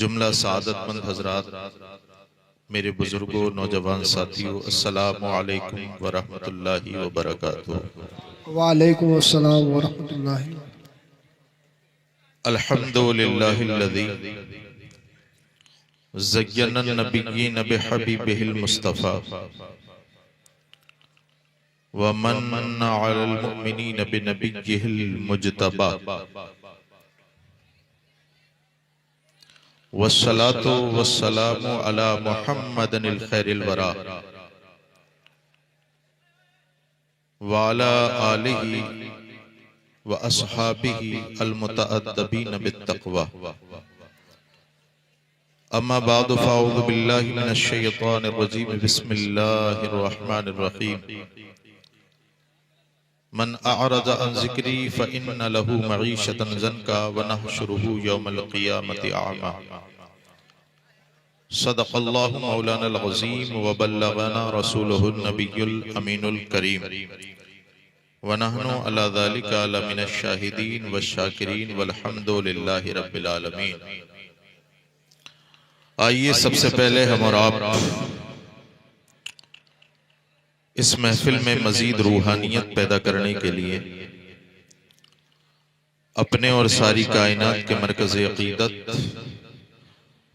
जुमला सादतमंद हजरात, मेरे बुजुर्गों, नौजवान साथियों, अस्सलामु अलैकुम व रहमतुल्लाहि व बरकातुहू। वालेकुम अस्सलाम वरहमतुल्लाहि। अल्हम्दुलिल्लाहिल्लज़ी ज़य्यनन नबिय्यीन बिहबीबिहिल मुस्तफ़ा व मन्ना अलल मुमिनीन बिनबिय्यिहिल मुज्तबा वस्सलातु वस्सलामु अला मुहम्मदिल खैरिल वरा व अला आलिहि व अस्हाबिहि अल मुतअद्दिबीन बित्तक़वा। अम्मा बाद फ़अऊज़ु बिल्लाहि मिनश शैतानिर रजीम। बिस्मिल्लाहिर रहमानिर रहीम। मन अअरज़ अन ज़िक्री फ़इन्न लहू मईशतन ज़न्का व नहशुरुहू यौमल क़ियामति अअमा। सदक़ल्लाहु मौलानल अज़ीम व बल्लगना रसूलुहुन नबियुल अमीनुल करीम व नहनु अला ज़ालिका लमिनश शाहिदीन व शाकिरीन वल्हम्दुलिल्लाहि रब्बिल आलमीन। आइए सबसे पहले हम और आप इस महफिल में मजीद रूहानियत पैदा करने के लिए अपने और सारी कायनात के मरकज़ अक़ीदत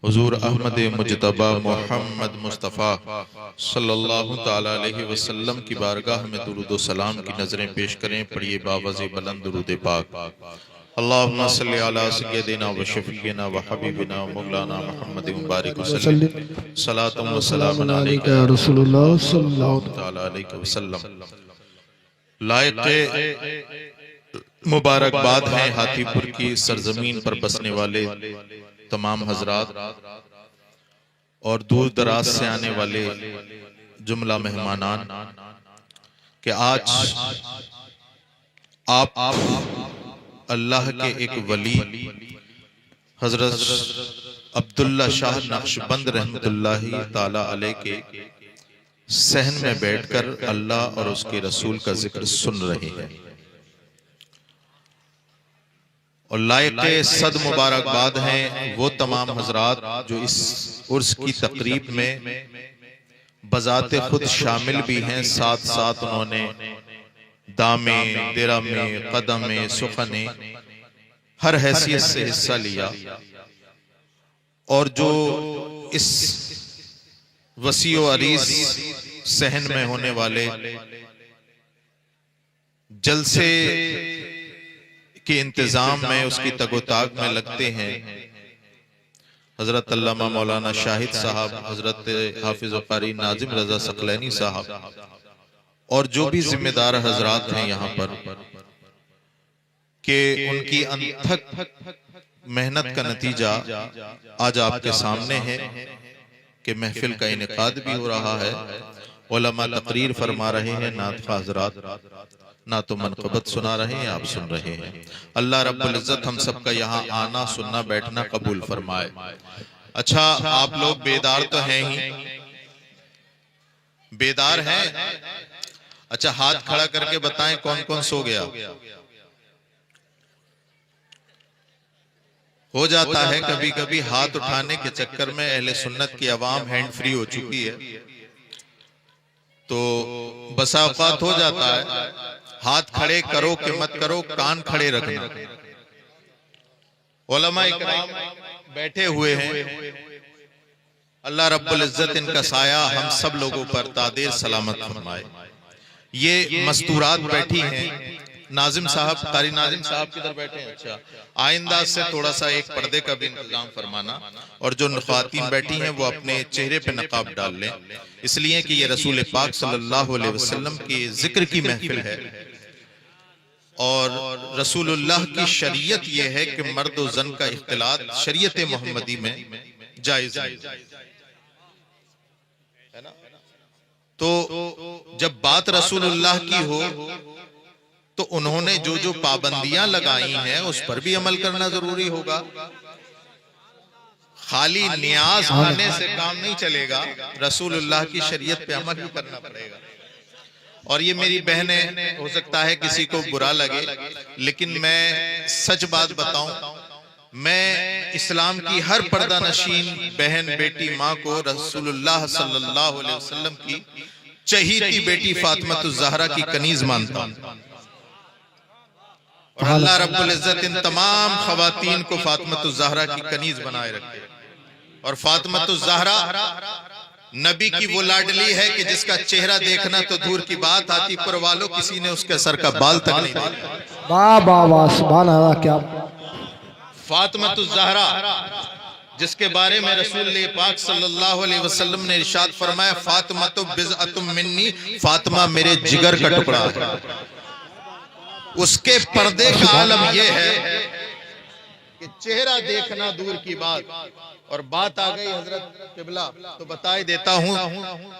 हुज़ूर अहमद मुज्तबा मोहम्मद मुस्तफ़ा सल्लल्लाहु ताला अलैहि वसल्लम की बारगाह में दुरूद व सलाम की नजरें पेश करें। पढ़िए बावज़े बुलंद दुरूद पाक। अल्लाहुम्मा सल्लि अला सय्यदिना व शफ़ीना व हबीबिना व मौलाना मुहम्मद मुबारक वसल्लम सलातुम व सलामुन अलैका या रसूलुल्लाह सल्लल्लाहु ताला अलैहि वसल्लम। लायक़े मुबारकबाद हैं हाथीपुर की सरजमीन पर बसने वाले तमाम हजरात और दूर दराज से आने वाले जुमला मेहमानान कि आज आप अल्लाह के एक वली हजरत अब्दुल्ला शाह नक्शबंद रहमतुल्लाहि ताला अलैह के सहन में बैठकर अल्लाह और उसके रसूल का जिक्र सुन रहे हैं। और लायक़े सद मुबारकबाद हैं वो तमाम हजरात जो इस उर्स की तकरीब में बजाते खुद शामिल भी हैं, साथ साथ उन्होंने दामे, दिरामे, कदमे, सुखने हर हैसियत से हिस्सा लिया। और जो इस वसी व अरीज सहन में होने वाले जलसे के इंतजाम में, उसकी तगोताक में लगते हैं, हजरत अल्लामा मौलाना शाहिद साहब, हजरत हाफिज व कारी नाजिम रजा सकलैनी साहब और जो भी जिम्मेदार हजरात हैं यहाँ पर, कि उनकी अनथक मेहनत का नतीजा आज आपके सामने है कि महफिल का इनेकाद भी हो रहा है, उलमा तकरीर फरमा रहे हैं, नातखा हजरात ना तो मनक़बत सुना रहे हैं, आप सुन रहे हैं। अल्लाह रब्बुल इज्जत हम सबका यहाँ आना, सुनना, बैठना कबूल फरमाए। अच्छा, आप लोग बेदार तो हैं ही, बेदार हैं? अच्छा, हाथ खड़ा करके बताएं कौन कौन सो गया। हो जाता है कभी कभी हाथ उठाने के चक्कर में अहले सुन्नत की आवाम हैंड फ्री हो चुकी है, तो बसा औकात हो जाता है हाथ खड़े करो कि मत करो, कान खड़े रखना। उलमा इकराम बैठे हुए हैं, अल्लाह रब्बुल इज्जत इनका साया हम सब लोगों पर तादेर सलामत फरमाए। ये मस्तूरात बैठी हैं, नाजिम साहब, कारी नाजिम साहब किधर बैठे हैं? अच्छा, आइंदा से थोड़ा सा एक पर्दे का भी इंतजाम फरमाना, और जो ख्वातीन बैठी हैं वो अपने चेहरे पे नकाब डाल लें, इसलिए कि ये रसूल पाक सल्लल्लाहु अलैहि वसल्लम की जिक्र की महफिल है और रसूलुल्लाह की शरीयत ये है कि मर्द और जन का इख्तिलात शरीयत मोहम्मदी में जायज है ना। तो जब बात रसूलुल्लाह की हो तो उन्होंने जो जो पाबंदियां लगाई हैं उस पर भी अमल करना जरूरी होगा। खाली नियाज आने से काम नहीं चलेगा, रसूलुल्लाह की शरीयत पे अमल भी करना पड़ेगा। और ये मेरी बहनें, हो सकता है किसी को बुरा लगे, लेकिन मैं सच बात बताऊं, मैं इस्लाम की हर पर्दा नशीन बहन बेटी माँ को रसूलुल्लाह सल्लल्लाहु अलैहि वसल्लम की चहीती बेटी फातिमतुज़ ज़हरा की कनीज मानता हूँ। और अल्लाह रब्बुल इज्जत इन तमाम खवातीन को फातिमतुज़ ज़हरा की कनीज बनाए रखे। और फातिमतुज़ ज़हरा नबी की वो लाडली है कि जिसका चेहरा देखना तो दूर की बात, आतीपुर वालों किसी ने उसके सर का बाल तक नहीं देखा। वाह वाह वाह, सुभान अल्लाह। क्या फातिमतुज़ ज़हरा जिसके बारे में रसूल पाक सल्लल्लाहु अलैहि वसल्लम ने इरशाद फरमाया, फातिमतु बिज़अतुम मिन्नी, फातिमा मेरे जिगर का टुकड़ा है। उसके पर्दे का आलम यह है कि चेहरा देखना दूर की बात। और बात आ गई हजरत किबला तो बता ही देता हूं,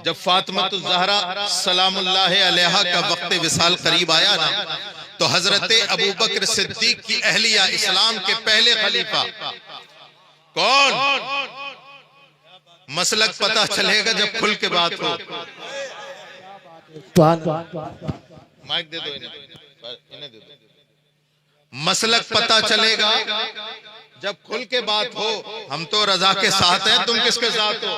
जब फातिमतुज़ ज़हरा सलामुल्लाह अलैहा का वक्त विसाल करीब आया ना, तो हजरत अबू बकर सिद्दीक की अहलिया, इस्लाम के पहले खलीफा कौन, मसलक पता चलेगा जब खुल के बात हो। माइक दे दो इन्हें दे दो। मसलक पता चलेगा जब खुल के बात हो। हम तो रजा के साथ हैं, तुम किसके साथ हो?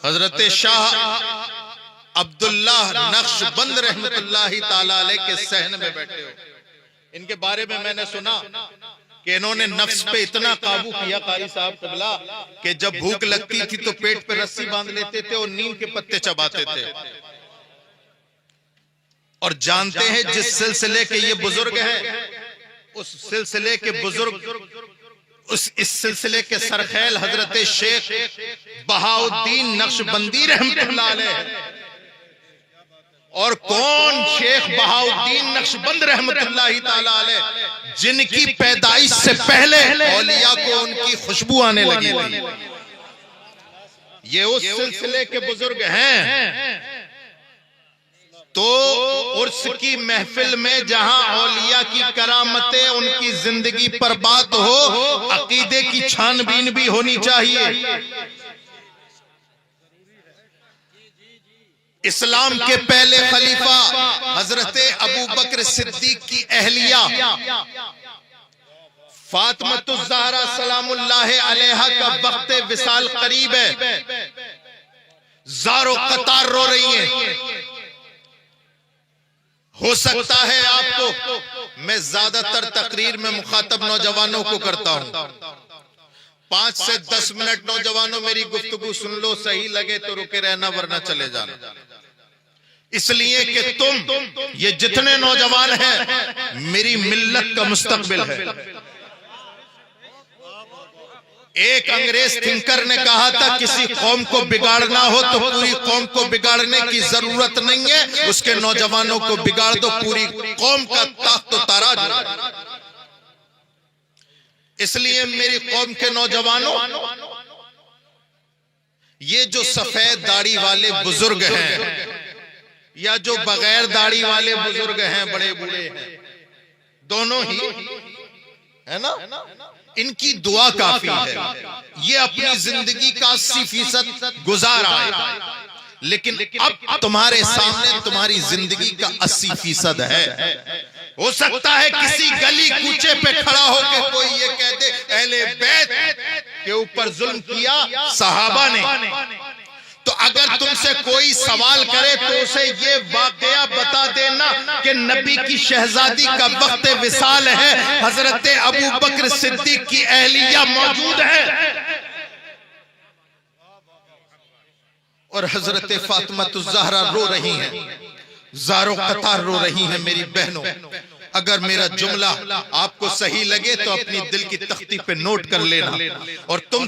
हजरत शाह अब्दुल्ला नक्शबंद रहमतुल्लाहि ताला अलैह के सहन में बैठे हो। इनके बारे में मैंने सुना कि इन्होंने नफ्स पे इतना काबू किया कारी साहब किबला कि जब भूख लगती थी तो पेट पे रस्सी बांध लेते थे और नीम के पत्ते चबाते थे। और जानते हैं जिस सिलसिले के ये बुजुर्ग हैं, उस सिलसिले के बुजुर्ग, इस सिलसिले के सरखेल हजरत शेख बहाउद्दीन नक्शबंदी रहमतुल्लाह अलैह। और कौन? शेख बहाउद्दीन नक्शबंद रहमतुल्लाहि ताला अलैह, जिनकी पैदाइश से पहले औलिया को उनकी खुशबू आने लगी थी। ये उस सिलसिले के बुजुर्ग हैं। तो उर्स की महफिल में जहां औलिया की करामतें, उनकी जिंदगी पर बात हो, अकीदे की छानबीन भी होनी चाहिए। इस्लाम के पहले खलीफा हजरत अबू बकर सिद्दीक की अहलिया फातिमतुज़ ज़हरा सलामुल्लाह अलैहा का वक्त विसाल करीब है। ज़ारो कतार रो रही हैं। हो सकता है आपको, मैं ज्यादातर तकरीर में मुखातब नौजवानों को करता हूं, 5 से 10 मिनट नौजवानों मेरी गुफ्तगू सुन लो, सही लगे तो रुके रहना वरना चले जाना। इसलिए कि तुम ये जितने नौजवान हैं मेरी मिल्लत का मुस्तकबिल है। एक अंग्रेज थिंकर ने कहा था, किसी कौम को बिगाड़ना हो तो पूरी कौम को बिगाड़ने की जरूरत नहीं है, उसके नौजवानों को बिगाड़ दो, पूरी कौम का ताख्त ताराज। इसलिए मेरी कौम के नौजवानों, ये जो सफेद दाढ़ी वाले बुजुर्ग हैं या जो बगैर दाढ़ी वाले बुजुर्ग हैं, बड़े बूढ़े हैं, दोनों ही है ना, इनकी दुआ काफी है। ये अपनी जिंदगी का 80% गुजार आए, लेकिन अब तुम्हारे सामने तुम्हारी जिंदगी का 80% है। हो सकता है किसी गली कूचे पे खड़ा होकर कोई ये कह दे अहले बैत के ऊपर जुल्म किया सहाबा ने। तो अगर तुमसे कोई सवाल करे तो उसे ये वाकया बता देना कि नबी की शहजादी का वक्त विसाल है, हजरत अबू बकर सिद्दीक की अहलिया मौजूद है और हजरत फातिमतुज़ ज़हरा रो रही हैं, ज़ारो कतार रो रही हैं मेरी बहनों। अगर मेरा जुमला आपको सही लगे तो अपनी दिल की तख्ती पे नोट कर लेना, और तुम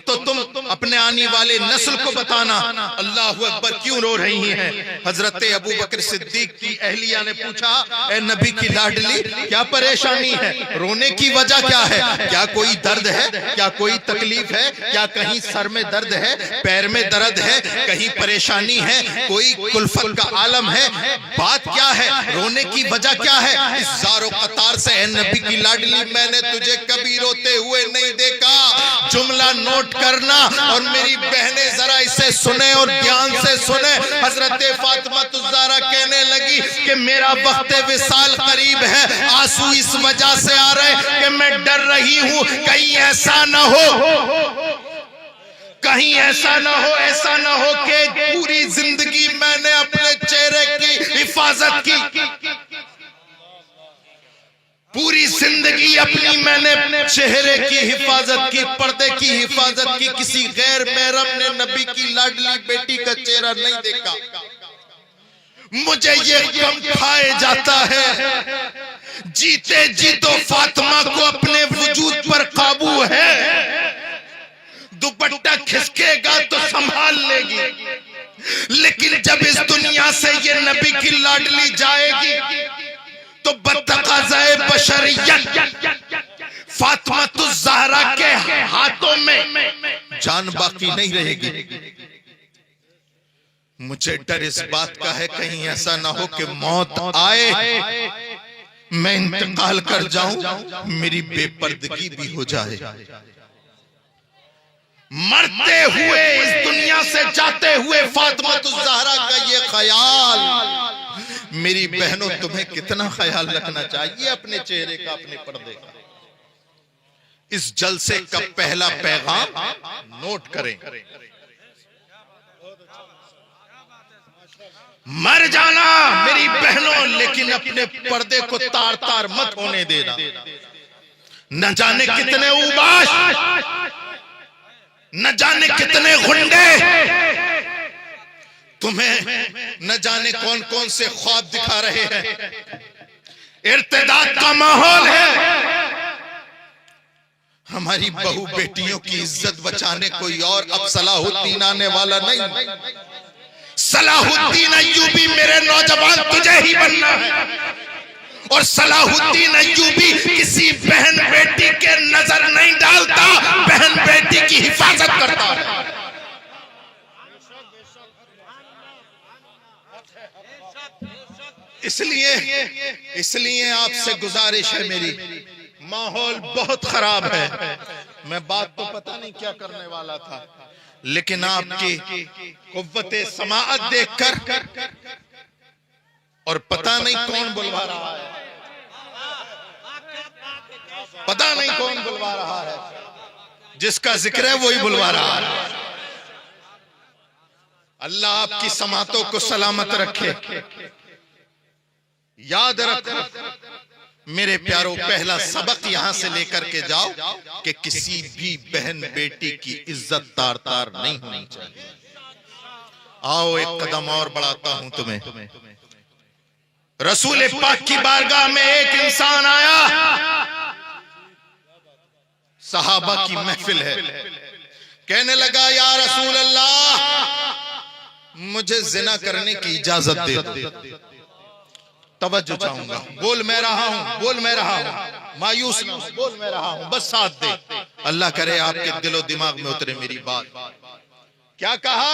अपने आने वाले नस्ल को बताना अल्लाह अकबर क्यों रो रही हैं। हजरत अबू बकर सिद्दीक की अहलिया ने पूछा, ए नबी की लाडली, क्या परेशानी है, रोने की वजह क्या है, क्या कोई दर्द है, क्या कोई तकलीफ है, क्या कहीं सर में दर्द है, पैर में दर्द है, कहीं परेशानी है, कोई कुल्फत का आलम है, बात क्या है, रोने की वजह क्या है। इस ज़ारो कतार से, ए नबी की लाडली, मैंने तुझे कभी रोते हुए नहीं देखा। जुमला नोट करना, और मेरी बहनें जरा इसे सुने और ध्यान से सुने। हजरत फातिमा ज़हरा कहने लगी कि मेरा वक्त विसाल करीब है, आंसू इस वजह से आ रहे कि मैं डर रही हूं कहीं ऐसा ना हो, कहीं ऐसा ना हो कि पूरी जिंदगी मैंने अपने चेहरे की हिफाजत की, पूरी जिंदगी अपनी मैंने चेहरे की हिफाजत की, पर्दे की हिफाजत की, किसी गैर महरम ने नबी की लाडली बेटी का चेहरा नहीं देखा। मुझे ये गम खाए जाता है, जीते जी तो फातिमा को अपने वजूद पर काबू है, दुपट्टा खिसकेगा तो संभाल लेगी, लेकिन जब इस दुनिया से ये नबी की लाडली जाएगी तो बतकाज़ाए बशरियत फातिमा ज़हरा के हाथों में जान बाकी नहीं रहेगी। मुझे डर इस बात का है कहीं ऐसा ना हो कि मौत आए, मैं इंतकाल कर जाऊं, मेरी बेपर्दगी भी हो जाए। मरते हुए इस दुनिया से जाते हुए फातिमा ज़हरा का ये ख्याल, मेरी बहनों तुम्हें कितना ख्याल रखना चाहिए अपने चेहरे का, अपने पर्दे का। इस जलसे का पहला पैगाम नोट करें, मर जाना मेरी बहनों, लेकिन अपने पर्दे को तार तार मत होने देना। न जाने कितने उबाश, न जाने कितने गुंडे तुम्हें न जाने कौन कौन से ख्वाब दिखा रहे हैं। इर्तिदाद का माहौल है, हमारी बहू बेटियों की इज्जत बचाने कोई और अब सलाहुद्दीन आने वाला नहीं। सलाहुद्दीन अय्यूबी मेरे नौजवान तुझे ही बनना है, और सलाहुद्दीन अय्यूबी किसी बहन बेटी के नजर नहीं डालता, बहन बेटी की हिफाजत करता है। इसलिए आपसे गुजारिश है मेरी, माहौल बहुत खराब है। मैं बात तो पता नहीं क्या करने वाला था, लेकिन आपकी कुव्वते समाअत देखकर, और पता नहीं कौन बुलवा रहा है, पता नहीं कौन बुलवा रहा है, जिसका जिक्र है वही बुलवा रहा है। अल्लाह आपकी समातों को सलामत रखे। याद रखो मेरे प्यारों, पहला सबक यहां से लेकर के जाओ कि किसी भी बहन बेटी की इज्जत तार तार नहीं होनी चाहिए। आओ एक कदम और बढ़ाता हूं तुम्हें। रसूल पाक की बारगाह में एक इंसान आया, सहाबा की महफिल है, कहने लगा या रसूल अल्लाह, मुझे जिना करने की इजाजत दे दो। तवज्जो चाहूंगा, बोल मैं रहा हूं, बोल मैं रहा हूं, मायूस ना हो, बोल मैं रहा हूं, बस साथ दे। अल्लाह करे आपके दिलो दिमाग में उतरे मेरी बात। क्या कहा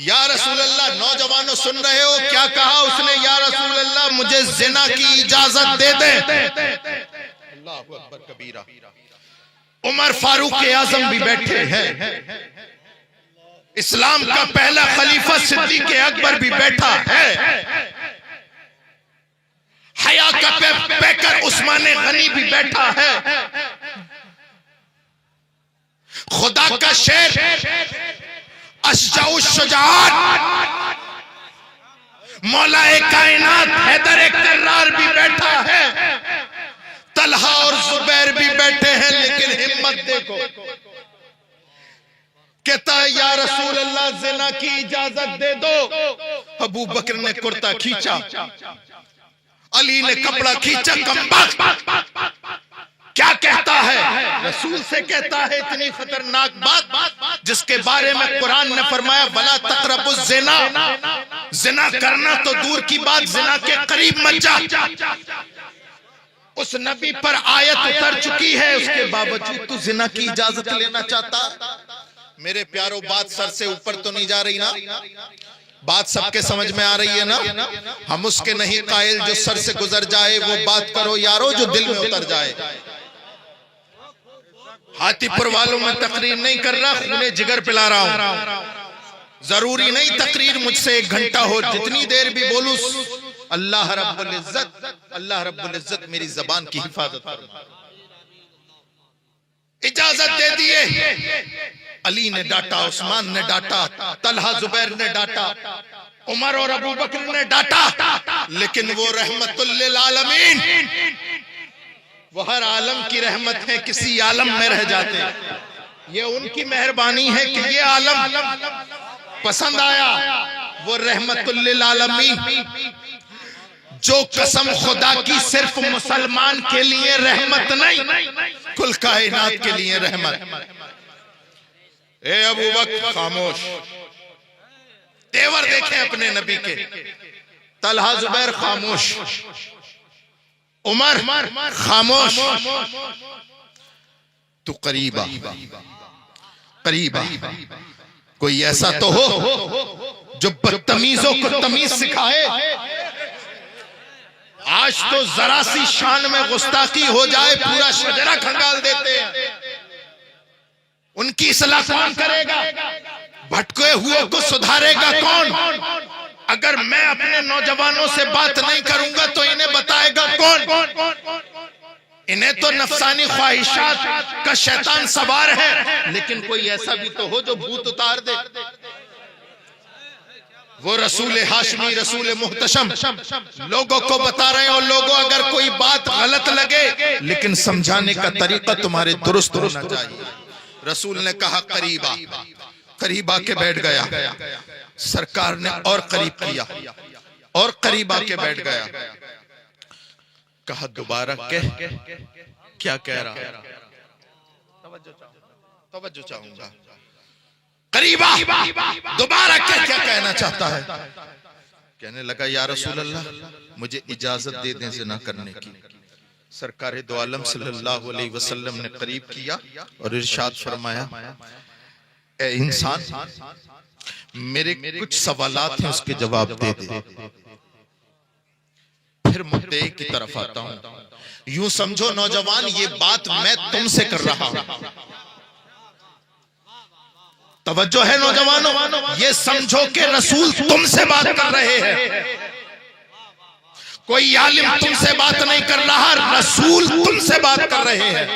या रसूल अल्लाह? नौजवानों सुन रहे हो क्या कहा उसने? या रसूल अल्लाह, मुझे जिना की इजाजत दे दे। अल्लाह अकबर कबीरा। उमर फारूक आजम भी बैठे हैं, इस्लाम का पहला खलीफा सिद्दीक अकबर भी बैठा है, हया का पैकर उस्मान गनी भी बैठा है, खुदा का शेर अशजाउश शुजाअत मौलाए कायनात हैदर कर्रार भी बैठा है, तलहा और जुबैर भी बैठे हैं, लेकिन हिम्मत देखो, कहता है या रसूल अल्लाह जिना की इजाजत दे दो। अबू बकर ने कुर्ता खींचा, अली ने कपड़ा खींचा, कमबख्त क्या कहता है, रसूल से कहता है इतनी खतरनाक बात जिसके बारे में कुरान ने फरमाया वला तक़रबुज़ ज़िना, जिना करना तो दूर की बात, जिना के करीब मत जा। उस नबी पर आयत उतर चुकी है, उसके बावजूद तू जिना की इजाजत लेना चाहता। मेरे प्यारों, बात सर से ऊपर तो नहीं जा रही ना, बात सबके समझ में आ रही है ना। हम उसके नहीं कायल जो सर से गुजर जाए, वो बात करो यारो जो दिल में उतर जाए। हाथीपुर वालों में तकरीर नहीं कर रहा, खूने जिगर पिला रहा हूं। जरूरी नहीं तकरीर मुझसे 1 घंटा हो, जितनी देर भी बोलूं अल्लाह रब्बुल इज्जत मेरी जबान की हिफाजत फरमाए। इजाजत दे दिए। अली ने डांटा, उस्मान ने डांटा, तलहा जुबैर ने डांटा, उमर और अबू बकर ने डांटा, लेकिन वो रहमतुल लिल आलमीन, वो हर आलम की रहमत है, किसी आलम में रह जाते। ये उनकी मेहरबानी है कि ये आलम पसंद आया। वो रहमतुल लिल आलमीन, जो कसम खुदा की सिर्फ मुसलमान के लिए रहमत नहीं, कुल कायनात के लिए रहमत। ए अबू बकर खामोश, तेवर देखें अपने नबी के। तलहा जुबैर खामोश, उमर खामोश। तू करीबा करीबा, कोई ऐसा तो हो जो बदतमीजों को तमीज सिखाए। आज तो जरा सी शान में गुस्ताखी हो जाए, पूरा शजरा खंगाल देते हैं। उनकी इस्लाह कौन करेगा? भटके हुए को सुधारेगा कौन? अगर मैं अपने नौजवानों से बात नहीं करूंगा तो इन्हें बताएगा कौन? इन्हें तो नफसानी ख्वाहिशात का शैतान सवार है, लेकिन कोई ऐसा भी तो हो जो भूत उतार दे। वो रसूल हाशमी, रसूल मुहतशम लोगों को बता रहे हैं। और लोगों, अगर कोई बात गलत लगे, लेकिन समझाने का तरीका तुम्हारे दुरुस्त होना चाहिए। रसूल ने कहा करीबा, करीब आके बैठ गया। सरकार ने और करीब किया और करीब आके बैठ गया। कहा दोबारा कह, क्या कह रहा है? तवज्जो चाहूंगा। करीबा दोबारा क्या कहना चाहता है? कहने लगा या रसूल अल्लाह, मुझे इजाजत दे दें ज़िना करने की। सरकार दो आलम सल्लल्लाहु अलैहि वसल्लम ने करीब किया और इरशाद फरमाया, ए इंसान, मेरे कुछ सवालात हैं, उसके जवाब दे दे। फिर मुद्दे की तरफ आता हूं। यूं समझो नौजवान, ये बात मैं तुमसे कर रहा हूं। तवज्जो है नौजवानों, ये समझो कि रसूल तुमसे बात कर रहे हैं। कोई आलिम तुमसे बात नहीं कर रहा, रसूल तुमसे बात कर रहे हैं।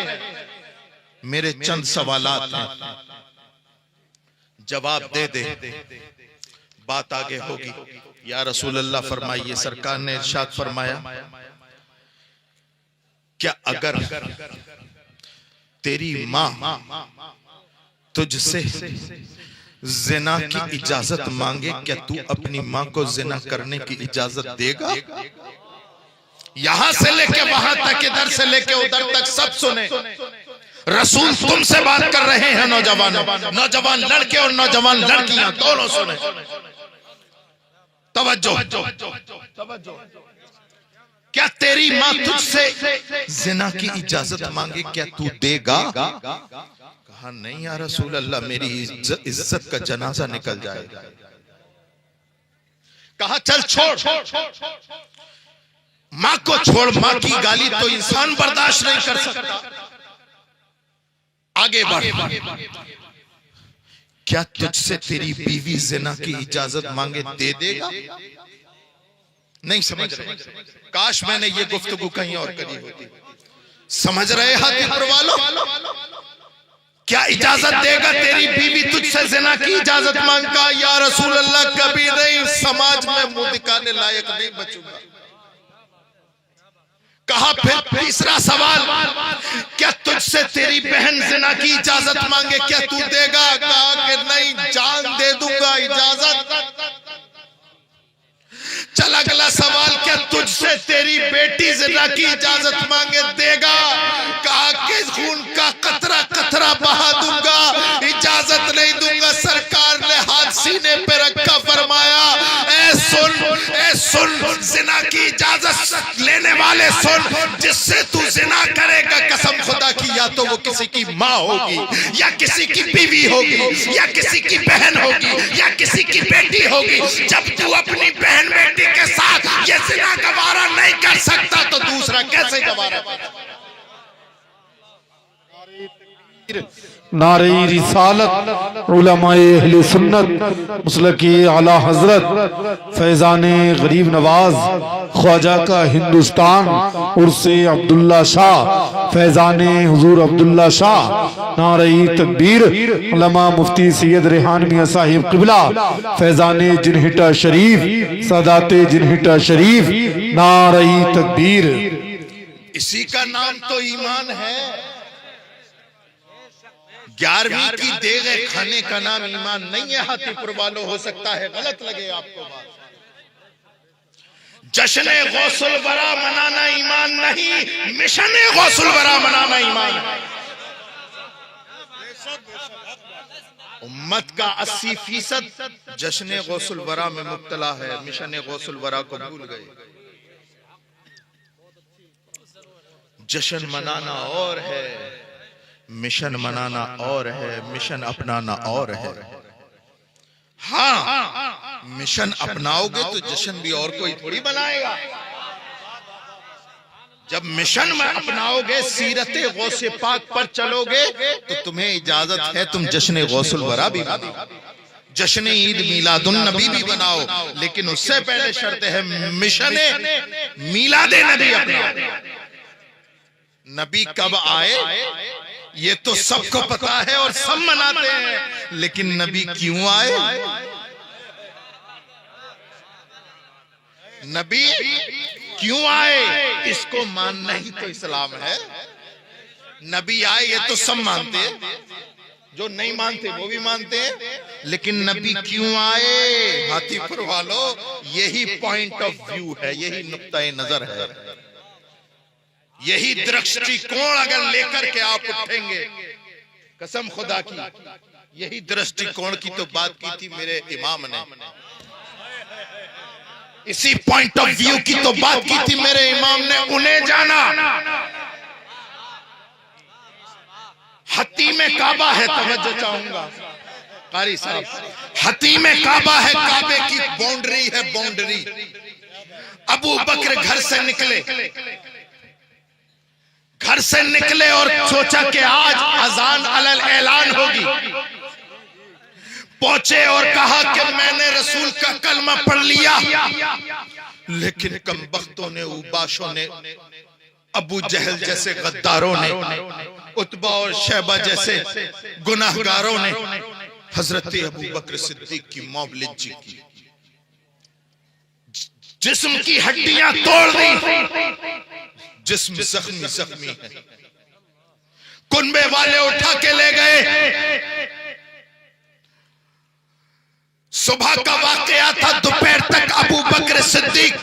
मेरे चंद सवालात हैं, जवाब दे दे, बात आगे होगी। या रसूल अल्लाह फरमाइए। सरकार ने इरशाद फरमाया, क्या अगर तेरी माँ तुझसे जिना की इजाजत मांगे, क्या तू अपनी माँ को जिना करने की इजाजत देगा? यहां से लेके वहां तक, इधर से लेके उधर तक सब सुने। रसूल तुमसे बात कर रहे हैं नौजवानों, नौजवान लड़के और नौजवान लड़कियां दोनों सुने। तवज्जो, क्या तेरी माँ तुझसे जिना की इजाजत मांगे, क्या तू देगा? कहा नहीं या रसूल अल्लाह, मेरी इज्जत का जनाजा निकल जाएगा। कहा चल छोड़, माँ को छोड़, माँ की गाली तो इंसान बर्दाश्त नहीं कर सकता। आगे बढ़, क्या तुझसे तेरी बीवी जिना की इजाजत मांगे, दे देगा? नहीं समझ रहे। काश मैंने ये गुफ्तगू कहीं और करी होती। समझ रहे हाथीपुर वालों? क्या इजाजत देगा तेरी बीवी तुझसे जिना की इजाजत मांगा? या रसूल अल्लाह, कभी नहीं, समाज में मुंह दिखाने लायक नहीं बचूंगा। कहा फिर तीसरा सवाल, क्या तुझसे तेरी बहन जिना की इजाजत मांगे, क्या तू देगा? कहा कि नहीं, जान दे दूंगा, इजाजत। चला अगला सवाल, क्या तुझसे तेरी बेटी जिना की इजाजत मांगे देगा? कहा कि खून का कतरा कतरा बहा दूंगा, इजाजत नहीं दूंगा। सरकार ने हाथ सीने पे रखा, फरमाया ए सुन जिना की इजाजत लेने वाले सुन, जिससे तू जिना करेगा कसम खुदा की, या तो वो किसी की माँ होगी, या किसी की बीवी होगी, या किसी की बहन होगी, या किसी की बेटी होगी। जब तू अपनी बहन बेटी के साथ ये जिना गवारा नहीं कर सकता तो दूसरा कैसे गवारा? नारे रिसालत उलमाए अहले सुन्नत मुसलकी आला हजरत फैजाने गरीब नवाज ख्वाजा का हिंदुस्तान उर्से अब्दुल्ला शाह फैजाने हुजूर अब्दुल्ला शाह नारे तकबीर उलमा मुफ्ती सैयद रेहान मियां साहिब क़िबला फैजाने जिनहिटा शरीफ सादाते जिनहिटा शरीफ नारे तकबीर। इसी का नाम तो ईमान है। 11वीं की दे गए खाने का नाम ईमान नहीं है। हाथीपुर वालों, हो सकता है गलत लगे आपको बात। जश्न गौसुल वरा मनाना ईमान नहीं, मिशन गौसुल वरा मनाना ईमान है। उम्मत का 80% जश्न गौसुल वरा में मुब्तला है, मिशन गौसुल वरा को भूल गए। जश्न मनाना और है, मिशन मनाना और है, मिशन अपनाना और है। हाँ, मिशन अपनाओगे तो जश्न भी और कोई थोड़ी बनाएगा। जब मिशन में अपनाओगे, सीरते गौसे पाक पर चलोगे, तो तुम्हें इजाजत है तुम जश्न गौसुल वरा भी बनाओ, जश्न ईद मीलादुन नबी भी बनाओ, लेकिन उससे पहले शर्त है मिशन मीलादे नबी अपनाओ। नबी कब आए ये तो सबको पता है और सब मनाते हैं, लेकिन नबी क्यों आए? नबी क्यों आए इसको मानना ही तो इस्लाम है। नबी आए ये तो सब मानते हैं, जो नहीं मानते वो भी मानते हैं, लेकिन नबी क्यों आए? हाथीपुर वालों, यही पॉइंट ऑफ व्यू है, यही नुक्ता नजर है, यही दृष्टिकोण अगर लेकर के आप उठेंगे, कसम खुदा की, यही दृष्टिकोण की तो बात की थी मेरे इमाम ने, इसी पॉइंट ऑफ व्यू की तो बात की थी मेरे इमाम ने। उन्हें जाना हती में काबा है, तवज्जो चाहूंगा कारी साहब, हती में काबा है, काबे की बाउंड्री है, बाउंड्री। अबू बकर घर से निकले और सोचा कि आज अजान अलल ऐलान होगी। पहुंचे और कहा कि मैंने रसूल का कलमा पढ़ लिया, लेकिन कमबख्तों ने, उबाशों ने, अबू जहल जैसे गद्दारों ने, उतबा और शैबा जैसे गुनाहगारों ने हजरत अबू बकर सिद्दीक की मौबलिजी की, जिस्म की हड्डियां तोड़ दी, जिस्म जख्मी है। कुनबे वाले उठा के ले गए। सुबह का वाकया था, दोपहर तक अबू बकर सिद्दीक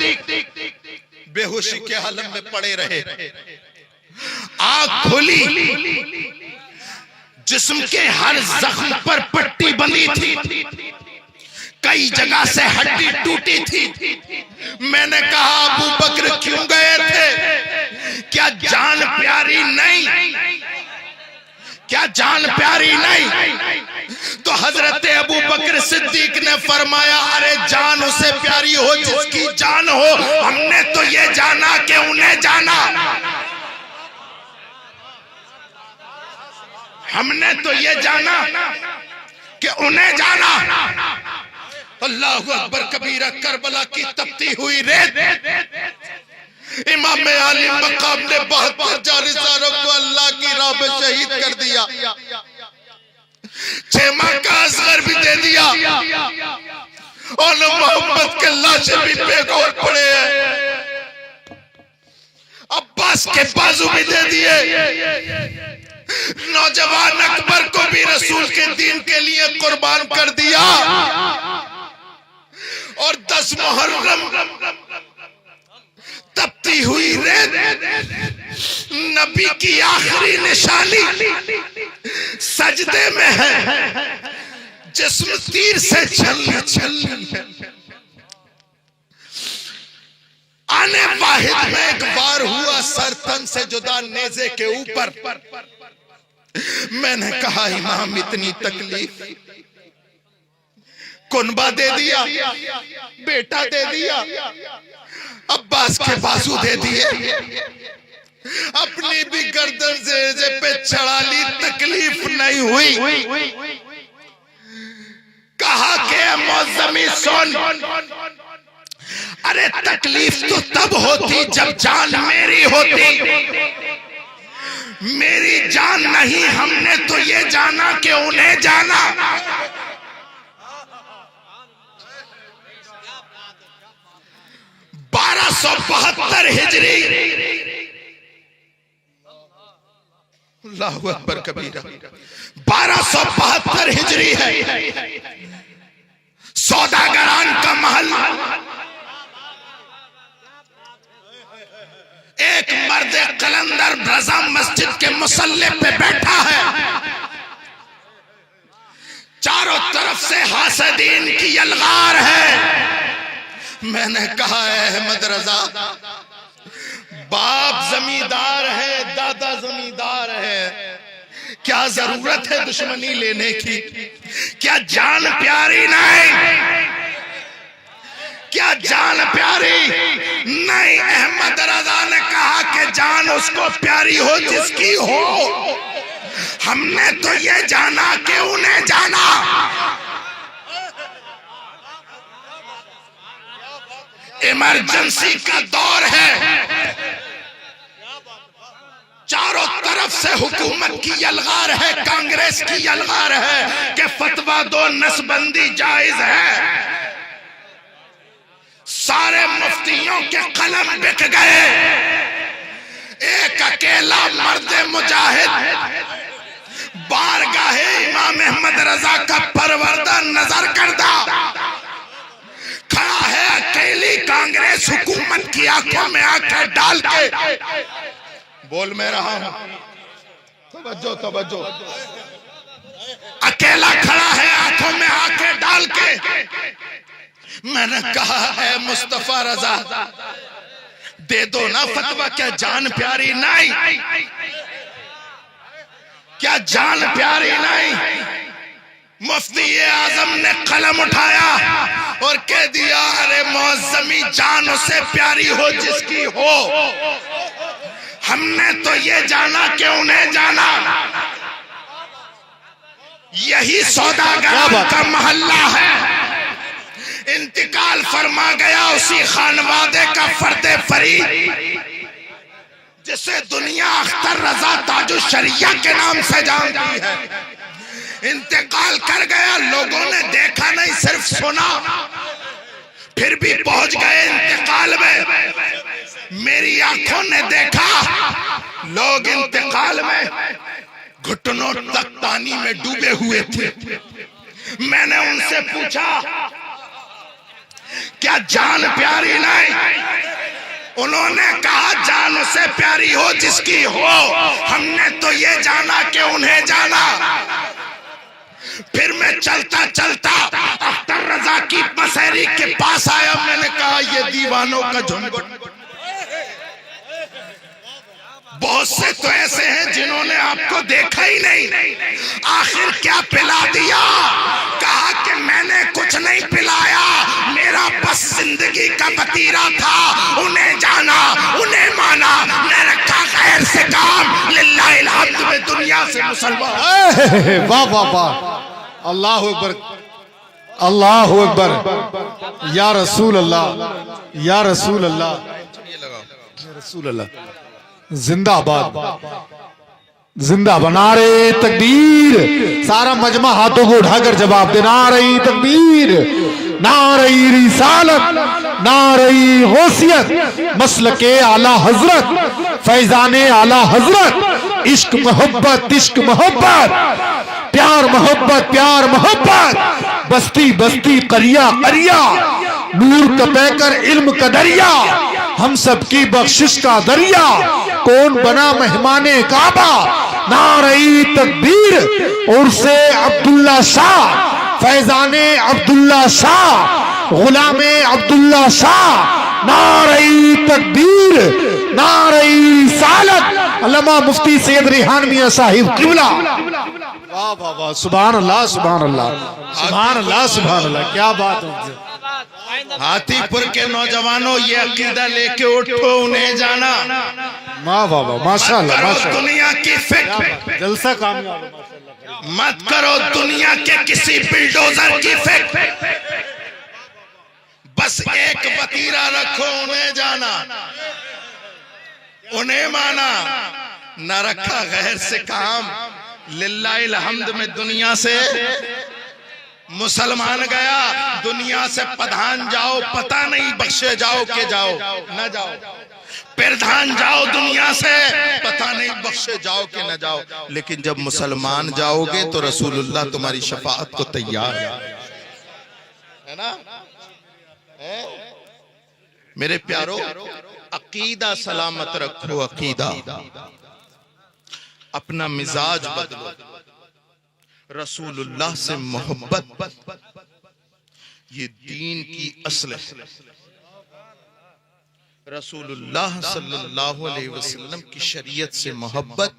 बेहोशी के हालत में पड़े रहे। आंख खुली, जिस्म के हर जख्म पर पट्टी बंधी थी, कई जगह से हड्डी टूटी थी। मैंने कहा अबू बकर क्यों गए थे? क्या जान प्यारी नहीं? क्या जान प्यारी नहीं? तो हजरत अबू बकर सिद्दीक ने फरमाया, अरे जान उसे प्यारी हो जिसकी जान हो। हमने तो ये जाना कि उन्हें जाना, हमने तो ये जाना कि उन्हें जाना। अल्लाहु अकबर कबीरा, करबला की तपती हुई रेत, इमाम आलिम मकाम ने 72 जानिसारों को अल्लाह की राह में शहीद कर दिया। 6 माह का असगर भी दे दिया, और मोहम्मद के लाशें भी बेगौर पड़े हैं। अब्बास के बाजू भी दे दिए। नौजवान अकबर को भी रसूल के दीन के लिए कुर्बान कर दिया। और 10 मुहर्रम तपती हुई रेत नबी की आखिरी निशानी सजदे में है, जिस्म तीर से छलनी है। आने वाहिद में एक बार हुआ सर तन से जुदा नेज़े के ऊपर। मैंने कहा इमाम इतनी तकलीफ, कुनबा दे दिया, बेटा दे दिया, अब्बास के बाजू दे दिए, अपनी भी गर्दन से पे चढ़ा ली, तकलीफ नहीं हुई। कहा के मौज़मी सुन, अरे तकलीफ तो तब होती जब जान मेरी होती। मेरी जान नहीं, हमने तो ये जाना कि उन्हें जाना। 1272 हिजरी, अल्लाहु अकबर कबीरा, 1272 हिजरी है। सौदागरान का महल, एक मर्द कलंदर रज़ा मस्जिद के मुसल्ले पे बैठा है। चारों तरफ से हासदीन की यलगार है। मैंने कहा अहमद रजा, बाप जमींदार है, दादा जमींदार है, क्या जरूरत है दुश्मनी लेने की? क्या जान प्यारी नहीं? क्या जान प्यारी नहीं? अहमद रजा ने कहा कि जान उसको प्यारी हो जिसकी हो। हमने तो ये जाना कि उन्हें जाना। इमरजेंसी का दौर है, चारों तरफ से हुकूमत की यलगार है, कांग्रेस की यलगार है कि फतवा दो, नसबंदी जायज है। सारे मुफ्तियों के कलम बिक गए। एक अकेला मर्द मुजाहिद बारगाहे इमाम अहमद रजा का परवरदा नजर करदा खड़ा है। अकेली कांग्रेस हुकूमत की आंखों में आंखें डाल के, बोल मैं रहा हूं, तवज्जो तवज्जो, अकेला खड़ा है आंखों में आंखें डाल के। मैंने कहा है मुस्तफा रजा, दे दो ना फतवा। क्या जान प्यारी नहीं? क्या जान प्यारी नहीं? मुफ्ती आजम ने कलम उठाया और कह दिया, अरे मौज़मी जान उसे प्यारी हो जिसकी हो। हमने तो ये जाना कि उन्हें जाना। यही सौदागर का मोहल्ला है। इंतकाल फरमा गया उसी खानवादे का फर्दे फरीद, जिसे दुनिया अख्तर रजा ताजु शरिया के नाम से जानती है। इंतकाल कर गया, लोगों ने देखा नहीं, सिर्फ सुना। फिर भी पहुंच गए इंतकाल में। मेरी आंखों ने देखा, लोग इंतकाल में घुटनों तक पानी में डूबे हुए थे। मैंने उनसे पूछा, क्या जान प्यारी नहीं? उन्होंने कहा, जान उसे प्यारी हो जिसकी हो। हमने तो ये जाना कि उन्हें जाना। फिर मैं चलता चलता अख्तर रजा की पसेरी के पास आया। मैंने कहा, ये दीवानों का झुंड। बहुत से तो ऐसे हैं जिन्होंने आपको देखा ही नहीं। आखिर क्या पिला दिया? कहा कि मैंने कुछ नहीं पिलाया, मेरा बस जिंदगी का वतीरा था। उन्हें जाना, उन्हें माना, मैं रखा खैर से काम, लिल्लाहिल हम्द में दुनिया से मुसलमान। वाह वाह वाह, अल्लाहु अकबर, अल्लाहु अकबर, या रसूल अल्लाह, या रसूल अल्लाह, या रसूल अल्लाह। जिंदाबाद, जिंदा बना रे तकबीर। सारा मजमा हाथों को उठाकर जवाब दे, नारे तकबीर, नारे रिसालत, नारे गौसियत, मसलके आला हजरत, फैजाने आला हजरत। इश्क मोहब्बत, इश्क मोहब्बत, प्यार मोहब्बत, प्यार मोहब्बत, बस्ती बस्ती करिया करिया, नूर तपैकर इल्म का दरिया, हम सबकी बख्शिश का दरिया, कौन बना मेहमाने काबा, नारई तकबीर उर्से अब्दुल्ला शाह, फैजाने अब्दुल्ला शाह, गुलामे अब्दुल्ला शाह, नारई तकबीर, नारई सालत, अल्लामा मुफ्ती सैयद रिहान मियां साहिब किबला। वाह वाह वाह, सुभान अल्लाह सुभान अल्लाह सुभान अल्लाह सुभान अल्लाह, क्या बात है। हाथीपुर के नौजवानों, ये अकीदा लेके उठो, उन्हें जाना। वाह वाह वाह, माशाअल्लाह माशाअल्लाह, दुनिया की फिक्र, जलसा कामयाब, मत करो दुनिया के किसी बिल्डोजर की फिक्र, बस एक वतीरा रखो, उन्हें जाना, उन्हें माना, न रखा गैर से काम। लिल्लाहिल हम्द में दुनिया से मुसलमान गया, दुनिया से प्रधान जाओ, पता नहीं बख्शे जाओ के जाओ न जाओ, प्रधान जाओ दुनिया से, पता नहीं बख्शे जाओ के न जाओ, लेकिन जब मुसलमान जाओगे तो रसूलुल्लाह तुम्हारी शफाअत को तैयार है ना। है? मेरे प्यारो, अकीदा सलामत रखो, अकीदा, अपना मिजाज बदलो, रसूलुल्लाह से मोहब्बत, ये दीन की असल है। रसूलुल्लाह सल्लल्लाहु अलैहि वसल्लम की शरीयत से मोहब्बत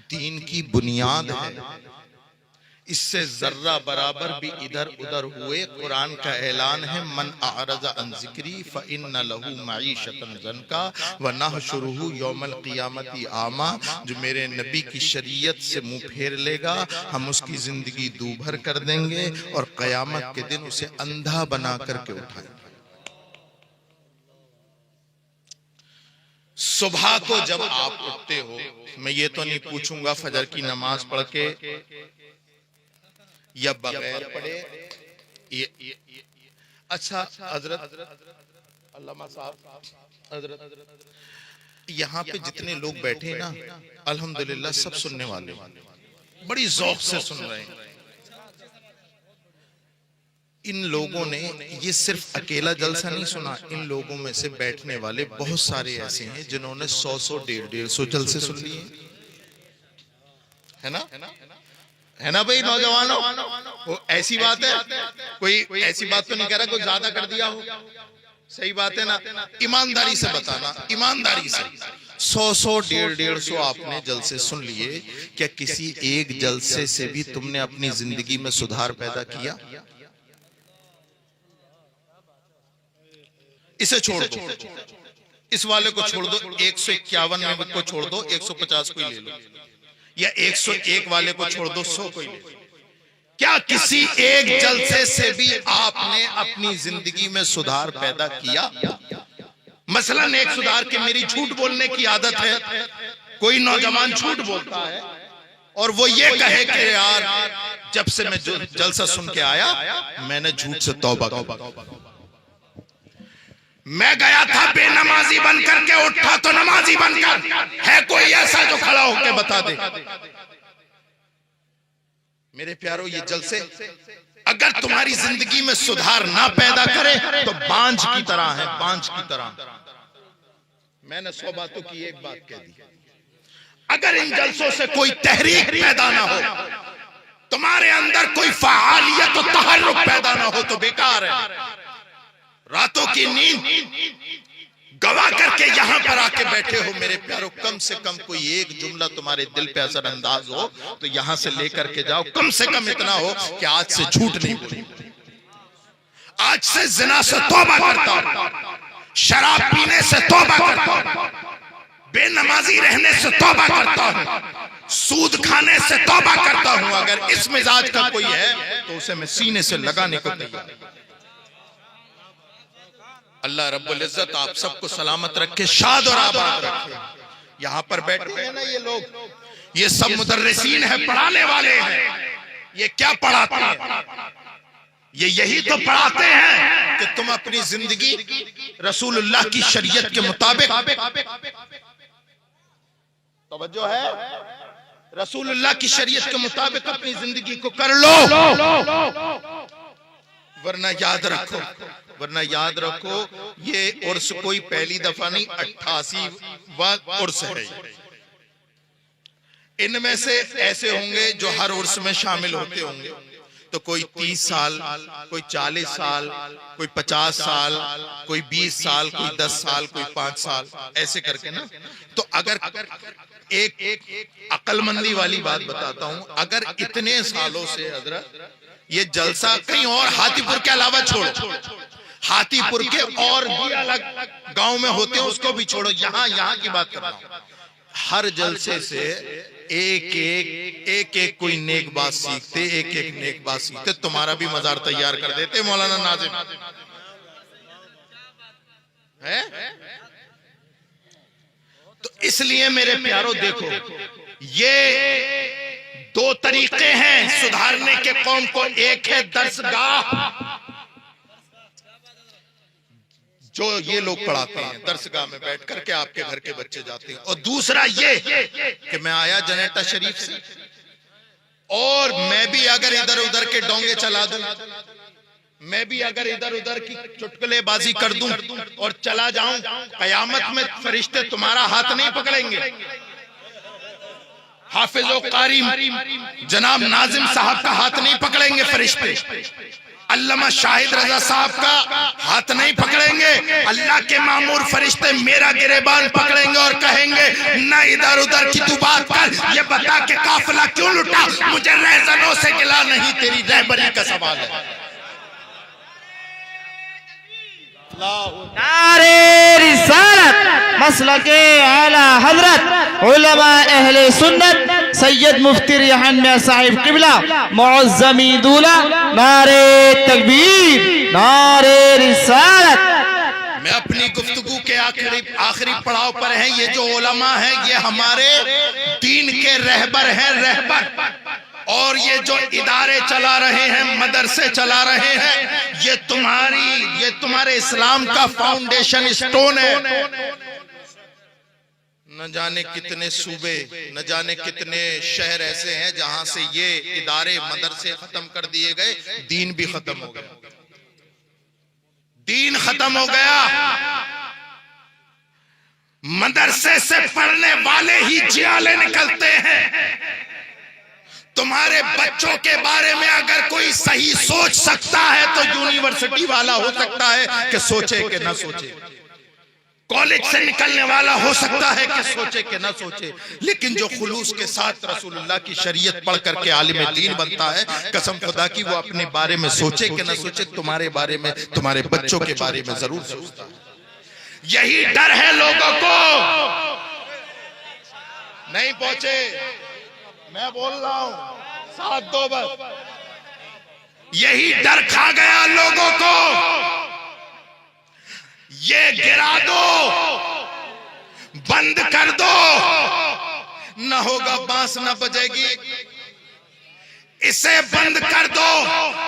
दीन की बुनियाद है। इससे जर्रा बराबर भी इधर उधर हुए, कुरान का ऐलान है, मन अअरज़ा अन ज़िक्री फ़इन्न लहू मईशतन ज़नका व नहशुरुहु यौमल क़ियामति आमा। जो मेरे नबी की शरीयत से मुंह फेर लेगा, हम उसकी जिंदगी दूभर कर देंगे और क़यामत के दिन उसे अंधा बना करके उठाएंगे। सुबह को जब आप उठते हो, मैं ये तो नहीं पूछूंगा फजर की नमाज पढ़ के या बगैर पढ़े, ये अच्छा हजरत अल्लामा साहब, हजरत यहाँ पे जितने लोग बैठे ना, अल्हम्दुलिल्लाह सब सुनने वाले, बड़ी ज़ौक़ से सुन रहे हैं। इन लोगों ने ये सिर्फ अकेला जलसा नहीं सुना, इन लोगों में से बैठने वाले बहुत सारे ऐसे हैं जिन्होंने 100-100, 150-150 जलसे सुन लिए, है ना, है ना भाई नौजवानों। वो ऐसी बात है, कोई ऐसी बात तो नहीं कह रहा कोई ज्यादा कर दिया हो, सही बात है ना। ईमानदारी से बताना, ईमानदारी से 100-100, 150-150 आपने जलसे सुन लिए, क्या किसी एक जलसे से भी तुमने अपनी जिंदगी में सुधार पैदा किया? इसे छोड़ दो, इस वाले को छोड़ दो, 151 में को छोड़ दो, 150 को ही ले लो, या 101 वाले को छोड़ दो, 100 को ही ले लो। क्या किसी एक जलसे से भी आपने अपनी जिंदगी में सुधार पैदा किया? मसलन एक सुधार के मेरी झूठ बोलने की आदत है, कोई नौजवान झूठ बोलता है और वो ये कहे कि यार जब से मैं जलसा सुन के आया मैंने झूठ से तौबा की, मैं गया था बेनमाजी बन करके उठा तो नमाजी बनकर। है कोई ऐसा जो खड़ा होकर बता दे? मेरे प्यारो, ये जलसे अगर तुम्हारी जिंदगी में सुधार ना पैदा करे तो बांझ की तरह है, बांझ की तरह। मैंने 100 बातों की एक बात कह दी। अगर इन जलसों से कोई तहरीक पैदा ना हो, तुम्हारे अंदर कोई फ़आलियत और तहर्रुक पैदा ना हो तो बेकार है। रातों की नींद गवा करके यहां पर आके बैठे हो मेरे प्यारो, कम से कम कोई एक जुमला तुम्हारे दिल पे असरअंदाज हो तो यहां से लेकर के जाओ। कम से कम इतना हो कि आज से झूठ नहीं बोलूं, आज से जिना से तौबा करता हूं, शराब पीने से तौबा करता हूं, बेनमाजी रहने से तौबा करता हूं, सूद खाने से तौबा करता हूं। अगर इस मिजाज का कोई है तो उसे मैं सीने से लगाने को तैयार। अल्लाह रब्बुल इज्जत आप सबको सलामत रखे, शाद और आबाद रखे। यहाँ पर बैठे हैं ना ये लोग, ये सब मुदर्रिसीन है, पढ़ाने वाले हैं। ये क्या पढ़ाते हैं? ये यही तो पढ़ाते हैं कि तुम अपनी जिंदगी रसूलुल्लाह की शरीयत के मुताबिक, तवज्जो है, रसूलुल्लाह की शरीयत के मुताबिक अपनी जिंदगी को कर लो, वरना याद रखो ये उर्स कोई पहली दफा नहीं, 88वां उर्स है। इनमें से ऐसे होंगे जो हर उर्स में शामिल होते होंगे, तो कोई 30 साल, कोई 40 साल, कोई 50 साल, कोई 20 साल, कोई 10 साल, कोई 5 साल, ऐसे करके ना। तो अगर एक अक्लमंदी वाली बात बताता हूं, अगर इतने सालों से हजरत ये जलसा कहीं और हाथीपुर के अलावा छोड़ो, हाथीपुर के और भी अलग गांव में होते हैं उसको भी छोड़ो, यहाँ की बात कर रहा हूं, हर जलसे से एक कोई नेक बात सीखते, एक नेक बात सीखते, तुम्हारा भी मजार तैयार कर देते मौलाना नाजिम है। तो इसलिए मेरे प्यारों देखो, ये दो तरीके हैं सुधारने के कौम को। एक है दर्सगाह, जो ये लोग पढ़ाते हैं दर्सगाह में बैठ करके आपके घर के बच्चे जाते हैं, और दूसरा ये कि मैं आया जनेटा शरीफ से और मैं भी अगर इधर उधर के डोंगे चला दूं, मैं भी अगर इधर उधर की चुटकुलेबाजी कर दूं और चला जाऊं, कयामत में फरिश्ते तुम्हारा हाथ नहीं पकड़ेंगे। हाफिज़ो कारी जनाब नाजिम साहब का हाथ नहीं पकड़ेंगे फरिश्ते, अल्लामा शाहिद रजा साहब का हाथ नहीं पकड़ेंगे, अल्लाह के मामूर फरिश्ते मेरा गिरेबान पकड़ेंगे और कहेंगे ना इधर उधर की तू बात कर, ये बता के काफिला क्यों लुटा, मुझे रहजनों से गिला नहीं, तेरी रहबरी का सवाल है। नारे रिसालत मसलके आला हजरत उलमा अहले सुन्नत सैयद मुफ्ती रिहान मियां साहिब किबला मुअज़्ज़मी दूला, नारे तकबीर, नारे रिसालत। मैं अपनी गुफ्तगू के आखिरी पड़ाव पर है। ये जो उलमा है ये हमारे दीन के रहबर हैं, रहबर। और ये जो इदारे चला रहे हैं, मदरसे चला रहे हैं, ये तुम्हारे इस्लाम का फाउंडेशन स्टोन है। न जाने कितने सूबे, न जाने कितने शहर ऐसे हैं जहां से ये इदारे मदरसे खत्म कर दिए गए, दीन भी खत्म हो गया, दीन खत्म हो गया। मदरसे से पढ़ने वाले ही जियाले निकलते हैं। तुम्हारे बच्चों के बारे में अगर कोई सही सोच सकता है तो यूनिवर्सिटी वाला हो सकता है कि सोचे कि ना सोचे, कॉलेज से निकलने वाला हो सकता है कि सोचे कि ना सोचे, लेकिन जो खुलूस के साथ रसूलुल्लाह की शरीयत पढ़ करके आलिम दीन बनता है, कसम खुदा की वो अपने बारे में सोचे कि ना सोचे, तुम्हारे बारे में, तुम्हारे बच्चों के बारे में जरूर सोचता है। यही डर है लोगों को। नहीं पहुंचे, मैं बोल रहा हूं, साथ दो बस। यही डर खा गया लोगों को। ये गिरा दो, बंद कर दो, न होगा बांस न बजेगी। इसे बंद कर दो।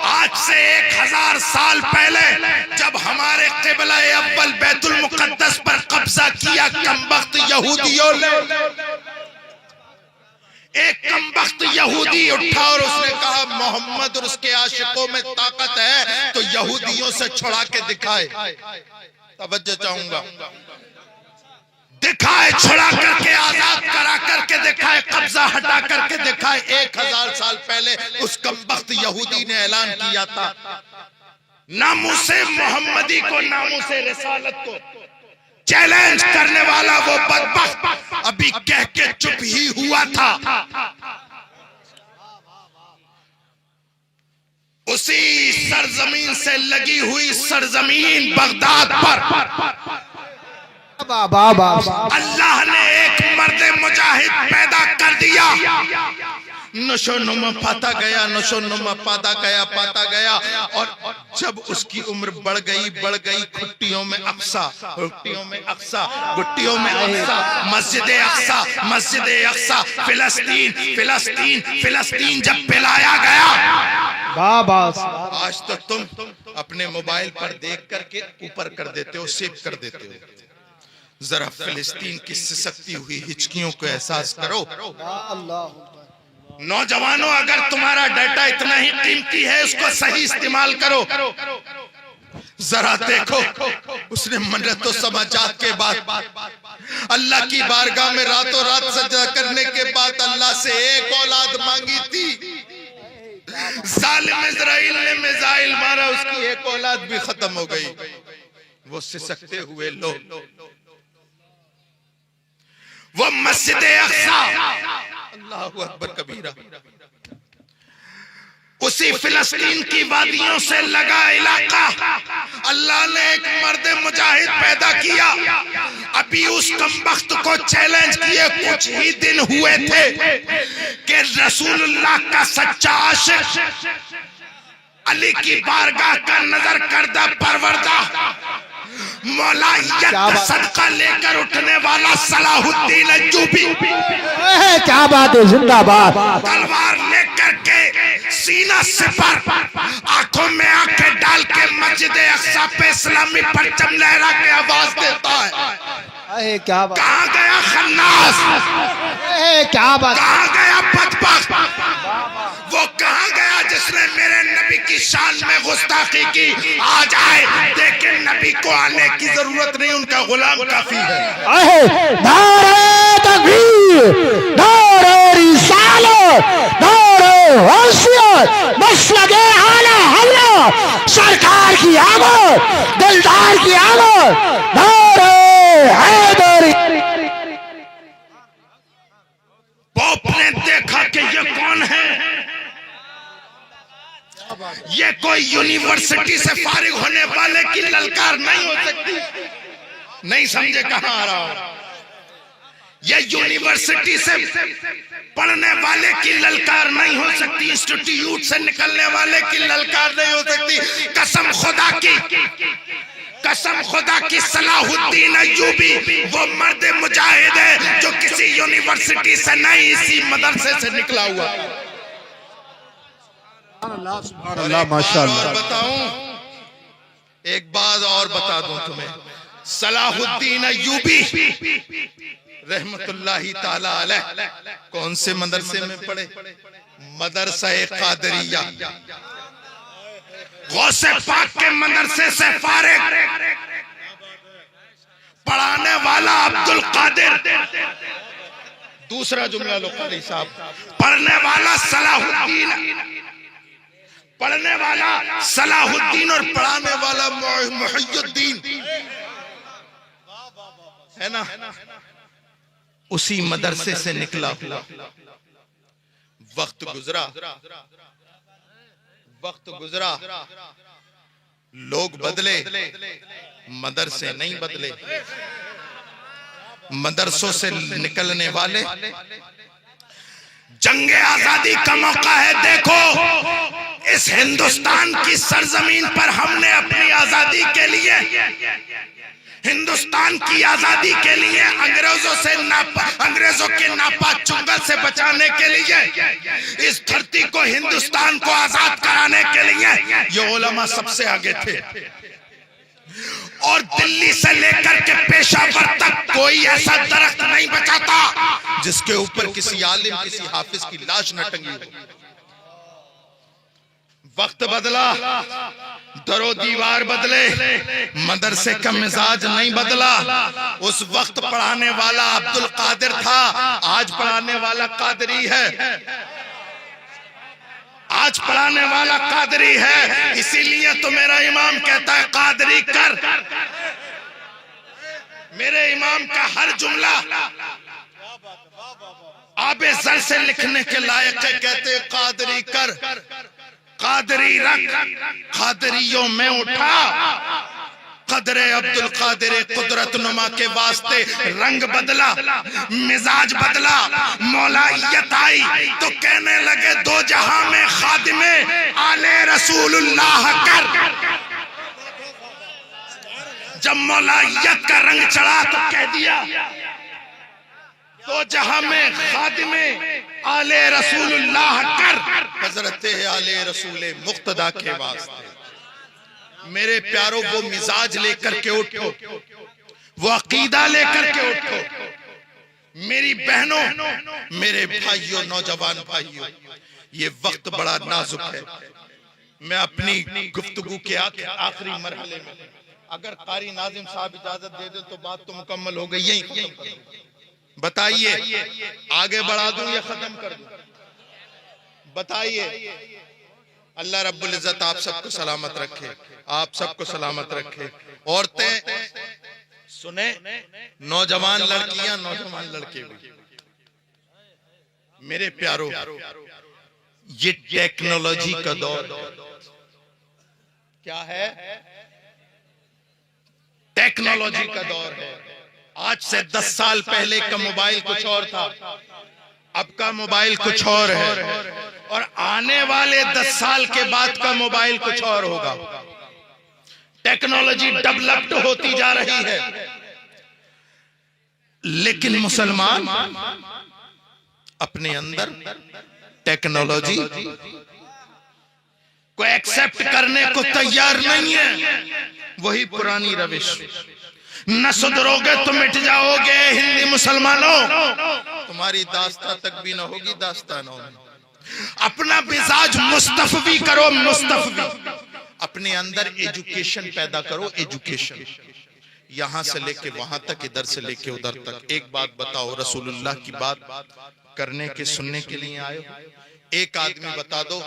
आज से 1000 साल पहले जब हमारे क़िबला अव्वल बैतुल मुक़द्दस पर कब्जा किया कमबख्त यहूदियों ने, एक कमबख्त यहूदी उठा और उसने कहा मोहम्मद और उसके आशिकों में ताकत है तो यहूदियों से छुड़ा के दिखाए। तवज्जो चाहूंगा, दिखाए, छुड़ा करके, आजाद करा करके दिखाए, कब्जा हटा करके दिखाए। 1000 साल पहले उस कमबख्त यहूदी ने ऐलान किया था, नामूसे मोहम्मदी को, नामूसे रिसालत को चैलेंज करने वाला वो बदबख्त अभी कह के चुप ही हुआ था। उसी सरजमीन से लगी हुई सरजमीन बगदाद पर अल्लाह ने एक मर्द मुजाहिद पैदा कर दिया। नशोनुमा पाता गया, नशोनुमा पाता गया और जब उसकी उम्र बढ़ गई, खुट्टियों में अक्सा, गुट्टियों में अक्सा, मस्जिद अक्सा, फिलिस्तीन जब पिलाया गया। आज तो तुम अपने मोबाइल पर देख करके ऊपर कर देते हो, सेव कर देते हो। जरा फिलिस्तीन की सिसकती हुई हिचकियों को एहसास करो। नौजवानों, अगर तुम्हारा डाटा इतना ही कीमती है, उसको सही इस्तेमाल करो। जरा देखो, उसने मन्नत तो समाजात के बाद अल्लाह की बारगाह में रातों रात सजदा करने के बाद अल्लाह से एक औलाद मांगी थी। जालिम इज़राइल ने मिसाइल मारा, उसकी एक औलाद भी खत्म हो गई। वो सिसकते हुए लोग, वो मस्जिद अक्सा, अल्लाहु अकबर कबीरा, उसी फिलिस्तीन की वादियों से लगा इलाका, अल्लाह ने एक मर्द मुजाहिद पैदा किया। अभी उस कमबख्त को चैलेंज किए कुछ ही दिन हुए थे कि रसूलुल्लाह का सच्चा आशिक, अली की बारगाह का नजर करदा परवरदा, मौलाइयत का सदका लेकर उठने वाला सलाहुद्दीन अय्यूबी, क्या बात है, जिंदाबाद। तलवार लेकर के सीना से पर, आंखों में आंखें डाल के मस्जिद अक्सा पे इस्लामी परचम लहरा के आवाज देता है। क्या बात, कहाँ गया खन्नास, क्या बात, कहाँ गया बदबख्त, वो कहाँ गया जिसने मेरे नबी की शान में गुस्ताखी की। आ जाए, लेकिन नबी को आने की जरूरत नहीं, उनका गुलाम काफी है। नारे तकबीर, नारे रिसालत, नारे हैसियत, मसलके आला हज़रत, सरकार की आमद, दिलदार की आमद, नारे हैदरी। पोप ने देखा कि ये कौन है, ये कोई यूनिवर्सिटी से फारिग होने वाले की ललकार नहीं हो सकती। नहीं समझे कहां आ रहा हूं? ये यूनिवर्सिटी से पढ़ने वाले की ललकार नहीं हो सकती, इंस्टीट्यूट से निकलने वाले की ललकार नहीं हो सकती। कसम खुदा की, कसम खुदा की, सलाहुद्दीन अय्यूबी वो मर्द मुजाहिद है जो किसी यूनिवर्सिटी से नहीं, इसी मदरसे से निकला हुआ। अल्लाह माशाअल्लाह। और बताऊं, एक बात और बता दूं तुम्हें, सलाहुद्दीन अय्यूबी रहमतुल्लाही ताला अलैह कौन से मदरसे में पढ़े? मदरसा कादरिया। गौसे पाक के मदरसे से फारिग, पढ़ाने वाला अब्दुल कादिर। दूसरा जुमला लो कारी साहब, पढ़ने वाला सलाहुद्दीन, पढ़ने वाला सलाहुद्दीन और पढ़ाने वाला मुहियुद्दीन है ना, उसी मदरसे से निकला हुआ। वक्त गुजरा, वक्त गुजरा, लोग बदले, मदरसे नहीं बदले। मदरसों से निकलने वाले, जंग आजादी का मौका है। देखो, इस हिंदुस्तान की सरजमीन पर हमने अपनी आजादी के लिए, हिंदुस्तान की आजादी के लिए, अंग्रेजों के नापाक चुंगल से बचाने के लिए, इस धरती को, हिंदुस्तान को आजाद कराने के लिए ये उलमा सबसे आगे थे। और दिल्ली से लेकर के पेशावर तक कोई ऐसा दरख्त नहीं बचाता जिसके ऊपर किसी आलिम, किसी हाफिज की लाश न टंगी हो। वक्त बदला, दरो दीवार बदले, मदरसे का मिजाज नहीं बदला। उस वक्त पढ़ाने वाला अब्दुल कादिर था, आज पढ़ाने वाला कादरी है, आज पढ़ाने वाला कादरी है। इसीलिए तो मेरा इमाम कहता है कादरी कर। मेरे इमाम का हर जुमला आबे सर से लिखने के लायक है। कहते कादरी कर, कादरी रख, कादरियों में उठा। कदरे अब्दुल कादिर कुदरत नुमा के वास्ते रंग बदला, मिजाज बदला, मौलाइयत आई तो कहने लगे दो जहां में खादिमे आले रसूलुल्लाह कर। जब मौलाइयत का रंग चढ़ा तो कह दिया दो जहां में खादिमे आले रसूलुल्लाह कर। हजरत आले रसूल मुक्तदा के वास्ते मेरे प्यारों, वो मिजाज लेकर के उठो, वो अकीदा लेकर के उठो। मेरी बहनों, मेरे भाइयों, नौजवान भाइयों, ये वक्त बड़ा नाजुक है। मैं अपनी गुफ्तगू के आखिरी मरहले में, अगर कारी नाजिम साहब इजाजत दे दे तो बात तो मुकम्मल हो गई, यही खत्म कर दूं। बताइए आगे बढ़ा दूं या खत्म कर दूं? बताइए। अल्लाह रब्बुल इज्जत आप सबको सलामत रखे, आप सबको सलामत रखे। औरतें सुने, नौजवान लड़कियां, नौजवान लड़के भी, मेरे प्यारो, ये टेक्नोलॉजी का दौर क्या है? टेक्नोलॉजी का दौर है। आज से 10 साल पहले का मोबाइल कुछ और था, अब का मोबाइल कुछ और है, और आने वाले 10 साल के बाद का मोबाइल कुछ और होगा। टेक्नोलॉजी डेवलप्ड होती जा रही है, लेकिन मुसलमान अपने अंदर टेक्नोलॉजी को एक्सेप्ट करने को तैयार नहीं है। वही पुरानी रविश, न सुधरोगे तो मिट जाओगे हिंदी मुसलमानों, तुम्हारी दास्तां तक भी न होगी दास्तानों में। अपना मिजाज मुस्तफवी करो, मुस्तफवी। अपने अंदर एजुकेशन पैदा करो, एजुकेशन, यहां से लेके वहां तक, इधर से लेके उधर तक। एक बात बताओ, रसूलुल्लाह की बात करने के सुनने के लिए आए हो? एक आदमी बता दो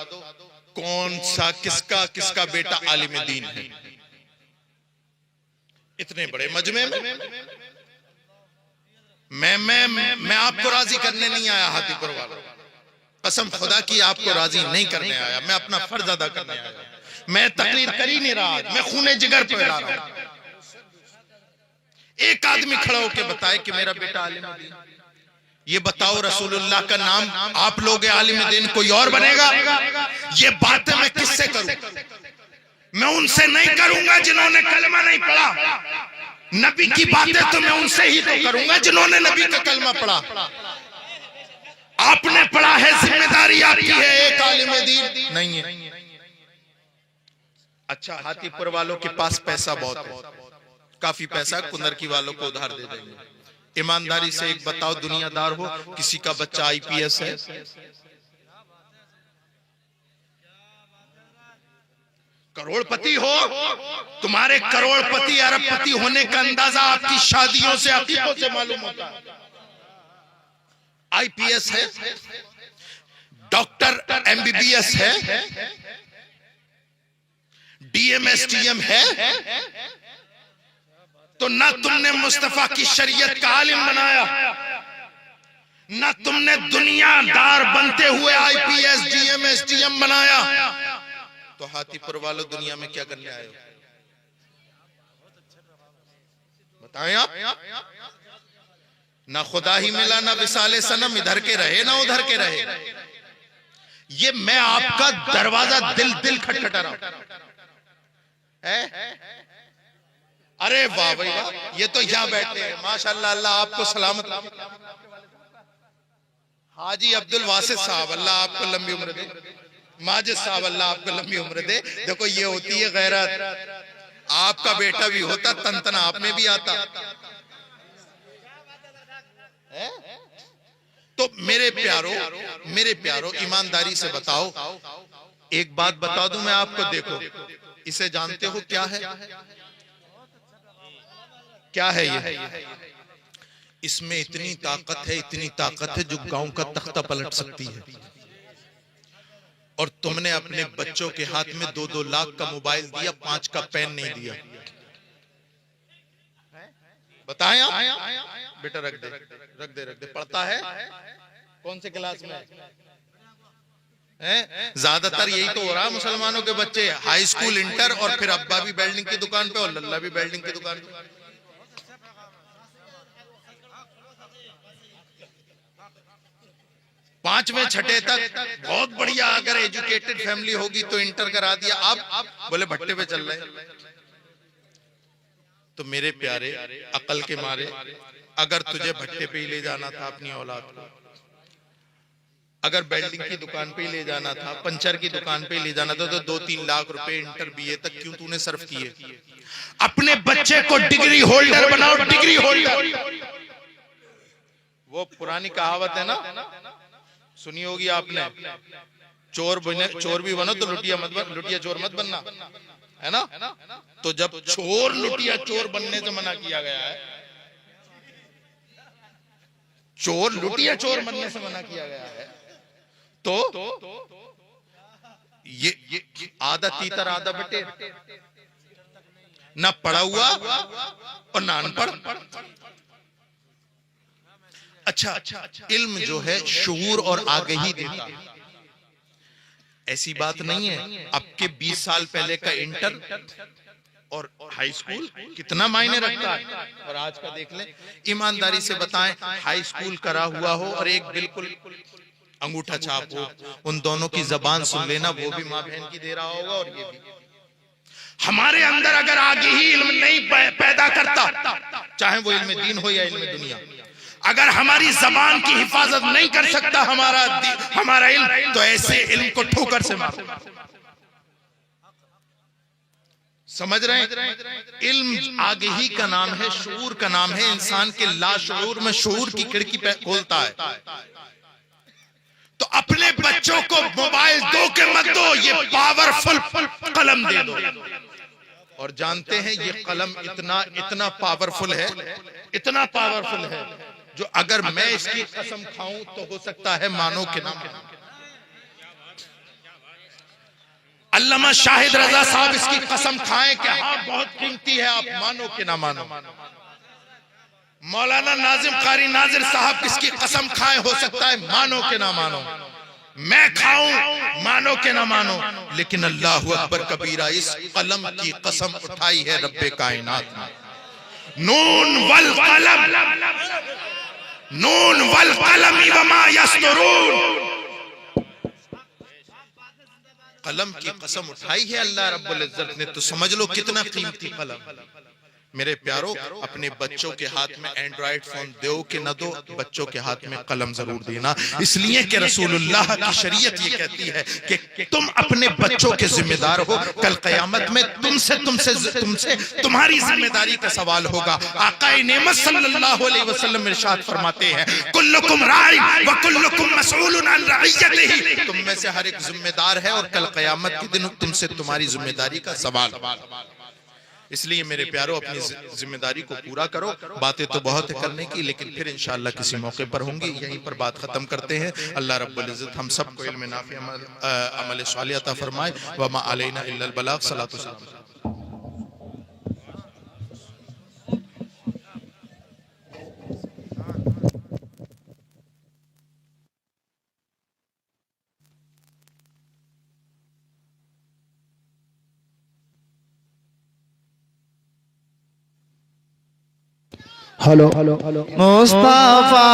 कौन सा, किसका बेटा आलिम दीन है? इतने बड़े मजमे में मैं आपको राजी करने नहीं आया हाथीपुर वालों, कसम खुदा की आपको राजी नहीं करने आया, मैं अपना फर्ज अदा करने आया। मैं तकरीर कर ही नहीं रहा, मैं खूने जिगर पे ला रहा हूं। एक आदमी खड़ा होकर बताए कि मेरा बेटा आलिम दीन। ये बताओ रसूलुल्लाह का नाम आप लोग आलिम दीन, कोई और बनेगा? ये बातें मैं किससे करूं? मैं उनसे नहीं करूंगा जिन्होंने कलमा नहीं पढ़ा। नबी की बातें तो मैं उनसे ही तो करूंगा जिन्होंने नबी का कलमा पढ़ा। आपने पढ़ा है, जिम्मेदारी आपकी है, एक आलिम दीन नहीं है। अच्छा, हाथीपुर वालों के पास पैसा बहुत है, काफी पैसा, कुंदरकी वालों को उधार दे देंगे। ईमानदारी से एक बताओ, दुनियादार हो, किसी का बच्चा आईपीएस है, करोड़पति हो, तुम्हारे करोड़पति अरबपति होने का अंदाजा आपकी शादियों से, अकीकों से मालूम होता है। आईपीएस है, डॉक्टर एमबीबीएस है, डीएमएसटीएम है, तो ना तुमने मुस्तफा की शरीयत का आलिम बनाया, ना तुमने दुनियादार बनते हुए आईपीएस डीएमएसटीएम बनाया, तो हाथीपुर वालों दुनिया में क्या करने आए हो? बताएं आप। ना खुदा ही मिला, ना विसाले सनम, इधर के रहे ना उधर के रहे। ये मैं आपका दरवाजा दिल खटखटा रहा हूं। अरे वाह भाई वाह, ये तो यहां बैठे हैं, माशाल्लाह, अल्लाह आपको सलामत। हाजी अब्दुल वासिद साहब, अल्लाह आपको लंबी उम्र दे। माजिद साहब, अल्लाह आपको लंबी उम्र दे। देखो ये होती है गैरत। आपका बेटा भी होता, तन आप में भी आता है? तो मेरे प्यारो ईमानदारी से बताओ, एक बात बता दूं मैं आपको, देखो इसे जानते हो क्या है? क्या है ये? इसमें इतनी ताकत है, इतनी ताकत है जो गांव का तख्ता पलट सकती है। और तुमने अपने बच्चों के हाथ में 2-2 लाख का मोबाइल दिया, 5 का पेन नहीं दिया। बताएं आप? बेटा रख दे। पढ़ता है कौन से क्लास में है? ज्यादातर यही तो हो रहा है, मुसलमानों के बच्चे हाई स्कूल, इंटर, और फिर अब्बा भी वेल्डिंग की दुकान पे और लल्ला भी वेल्डिंग की दुकान पे। पांचवें छठे तक बहुत बढ़िया, अगर एजुकेटेड फैमिली होगी तो इंटर करा दिया, अब बोले भट्टे पे चल रहे। तो मेरे प्यारे, अकल के मारे, अगर तुझे भट्टे पे ही ले जाना था अपनी औलाद को, अगर वेल्डिंग की दुकान पे ही ले जाना था, पंचर की दुकान पे ही ले जाना था, तो 2-3 लाख रुपए इंटर बीए तक क्यों तूने सर्व किए? अपने बच्चे को डिग्री होल्डर बनाओ, डिग्री होल्डर। वो पुरानी कहावत है ना, सुनी होगी आपने, चोर भी बनो तो लुटिया चोर मत बनना, है ना। तो जब चोर लुटिया चोर बनने से मना किया गया है, चोर लुटिया चोर बनने से मना किया गया है, तो ये आधा तीतर आधा बटे, ना पढ़ा हुआ और ना अनपढ़। अच्छा, इल्म जो है शऊर और आगाही देता है। ऐसी बात नहीं है, अब के 20 साल पहले का इंटर और हाई स्कूल कितना मायने रखता है, और आज का देख लें। ईमानदारी से बताएं, हाई स्कूल करा हुआ हो और एक बिल्कुल अंगूठा छाप हो, उन दोनों की जबान सुन लेना, वो भी माँ बहन की दे रहा होगा और ये भी। हमारे अंदर अगर आगे ही इल्म नहीं पैदा करता, चाहे वो इल्म दीन हो या इल्म दुनिया, अगर हमारी जबान की हिफाजत नहीं कर सकता हमारा इल्म, तो ऐसे इल्म को ठोकर से मारो। समझ रहे हैं? इल्म आगाही का नाम है, शऊर का नाम है। इंसान के लाशऊर में शऊर की खिड़की पे खोलता है। तो अपने बच्चों को मोबाइल दो के मत दो, ये पावरफुल कलम दे दो। और जानते हैं ये कलम इतना पावरफुल है, इतना पावरफुल है, जो अगर मैं इसकी कसम खाऊं तो हो सकता है मानो के नाम। अल्लामा शाहिद रजा साहब इसकी कसम खाएं कि हाँ बहुत कीमती है, आप मानो कि ना मानो। मौलाना नाजिम कारी नाजिर साहब इसकी कसम खाएं, हो सकता है मानो कि ना मानो। मैं खाऊं, मानो कि ना मानो, लेकिन अल्लाहु अकबर कबीरा, इस कलम की कसम उठाई है रब्बे कायनात ने। नून वल कलम वमा यस्तरून, कलम की कसम उठाई है अल्लाह रब्बुल इज्जत ने, तो समझ लो कितना कीमती कलम। मेरे प्यारो, अपने बच्चों के हाथ में एंड्रॉइड फोन दो कि न दो, बच्चों के हाथ में कलम जरूर देना, इसलिए कि रसूलुल्लाह की शरीयत ये कहती है कि तुम अपने बच्चों के जिम्मेदार हो। कल क़यामत में तुमसे तुम्हारी जिम्मेदारी का सवाल होगा। आक़ाए नेमत सल्लल्लाहु अलैहि वसल्लम इरशाद फरमाते हैं, कुल्लुकुम राइन व कुल्लुकुम मसऊलुन अन रइयतिही, तुम में से हर एक जिम्मेदार है और कल क़यामत के दिन तुमसे तुम्हारी जिम्मेदारी का सवाल। इसलिए मेरे प्यारो, अपनी जिम्मेदारी को पूरा करो। बातें तो बहुत है करने की, लेकिन फिर इंशाअल्लाह किसी मौके पर होंगी। यहीं पर बात खत्म करते हैं। अल्लाह रब्बुल इज्जत हम सबको इल्म नाफी अमल सालिह अता फरमाए। वमा अलैना इल्लल बलाग। सलातो सलाम। हेलो मुस्तफा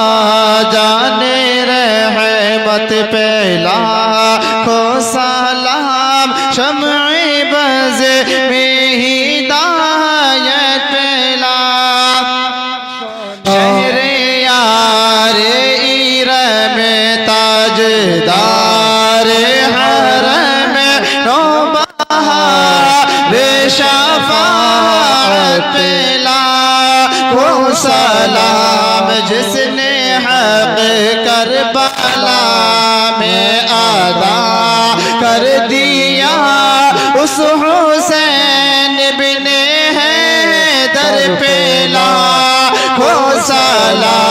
जाने रहमत पे लाखों सलाम, शम्ए बज़ में हिदायत पे लाम, शहरे यारे इरम ताजदार हरम नौबहार शफाअत पे सलाम, जिसने हक करबला में अदा कर दिया उस हुसैन बिन हैदर पे लाखों सलाम।